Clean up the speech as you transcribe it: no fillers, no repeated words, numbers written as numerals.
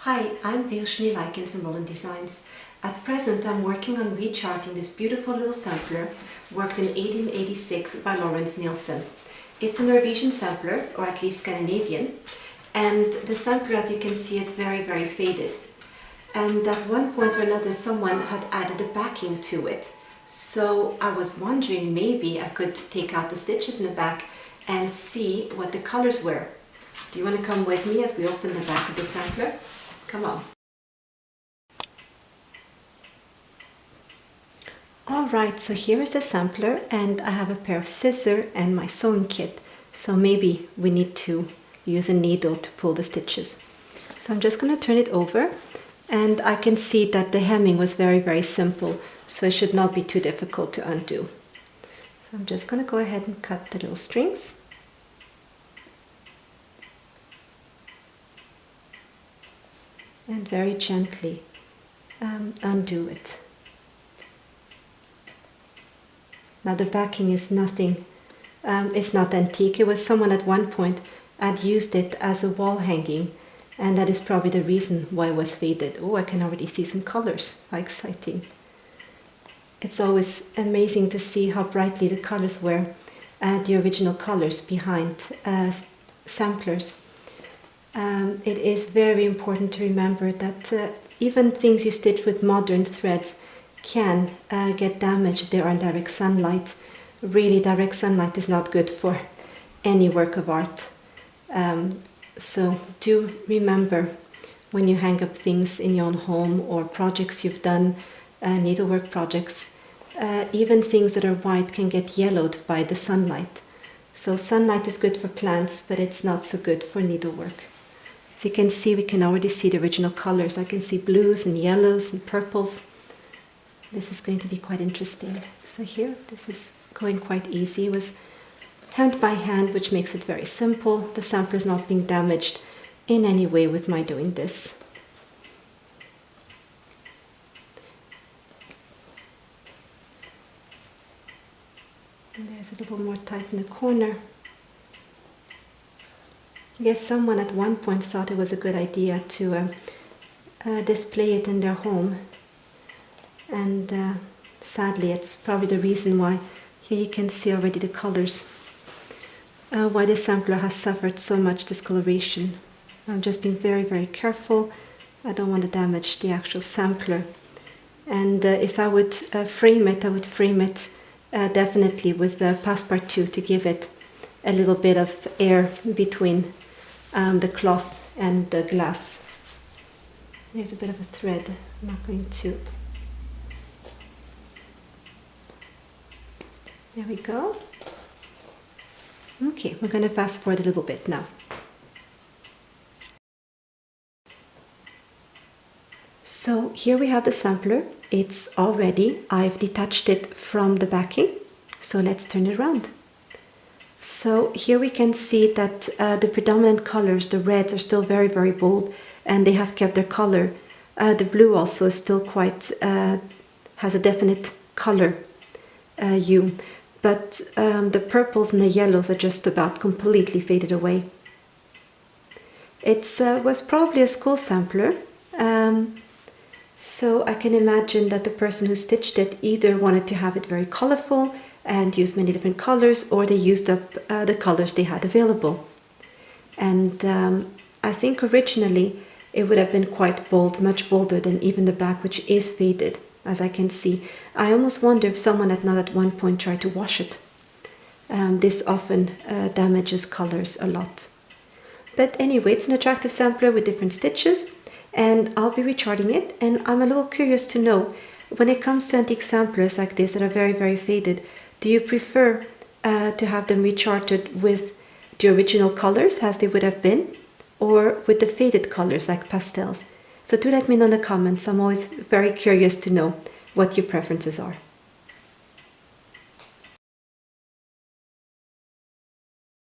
Hi, I'm Virginie Likens from Roland Designs. At present, I'm working on recharting this beautiful little sampler worked in 1886 by Laurenze Nilsen. It's a Norwegian sampler, or at least Scandinavian, and the sampler, as you can see, is very faded. And at one point or another, someone had added a backing to it. So I was wondering maybe I could take out the stitches in the back and see what the colors were. Do you want to come with me as we open the back of the sampler? Come on. Alright, so here is the sampler, and I have a pair of scissors and my sewing kit. So maybe we need to use a needle to pull the stitches. So I'm just going to turn it over, and I can see that the hemming was very simple, so it should not be too difficult to undo. So I'm just going to go ahead and cut the little strings. And very gently undo it. Now the backing is nothing, it's not antique. It was someone at one point had used it as a wall hanging, and that is probably the reason why it was faded. Oh, I can already see some colors. How exciting. It's always amazing to see how brightly the colors were, the original colors behind samplers. It is very important to remember that even things you stitch with modern threads can get damaged if they are in direct sunlight. Really, direct sunlight is not good for any work of art. So do remember when you hang up things in your own home or projects you've done, needlework projects, even things that are white can get yellowed by the sunlight. So sunlight is good for plants, but it's not so good for needlework. As you can see, we can already see the original colors. I can see blues and yellows and purples. This is going to be quite interesting. So here, this is going quite easy. It was hand by hand, which makes it very simple. The sampler is not being damaged in any way with my doing this. And there's a little more tight in the corner. I guess someone at one point thought it was a good idea to display it in their home. And sadly, it's probably the reason why here you can see already the colors, why the sampler has suffered so much discoloration. I'm just being very careful. I don't want to damage the actual sampler. And if I would frame it, I would frame it definitely with passepartout to give it a little bit of air between the cloth and the glass. There's a bit of a thread. I'm not going to. There we go. Okay, we're going to fast forward a little bit now. So here we have the sampler. It's all ready. I've detached it from the backing. So let's turn it around. So here we can see that the predominant colors, the reds, are still very bold, and they have kept their color. The blue also is still quite, has a definite color hue. But the purples and the yellows are just about completely faded away. It was probably a school sampler, so I can imagine that the person who stitched it either wanted to have it very colorful and use many different colors, or they used up the colors they had available. And I think originally it would have been quite bold, much bolder than even the back, which is faded. As I can see, I almost wonder if someone had not at one point tried to wash it. This often damages colors a lot. But anyway, it's an attractive sampler with different stitches, and I'll be recharting it. And I'm a little curious to know, when it comes to antique samplers like this that are very faded, do you prefer to have them recharted with the original colors as they would have been, or with the faded colors like pastels? So do let me know in the comments. I'm always very curious to know what your preferences are.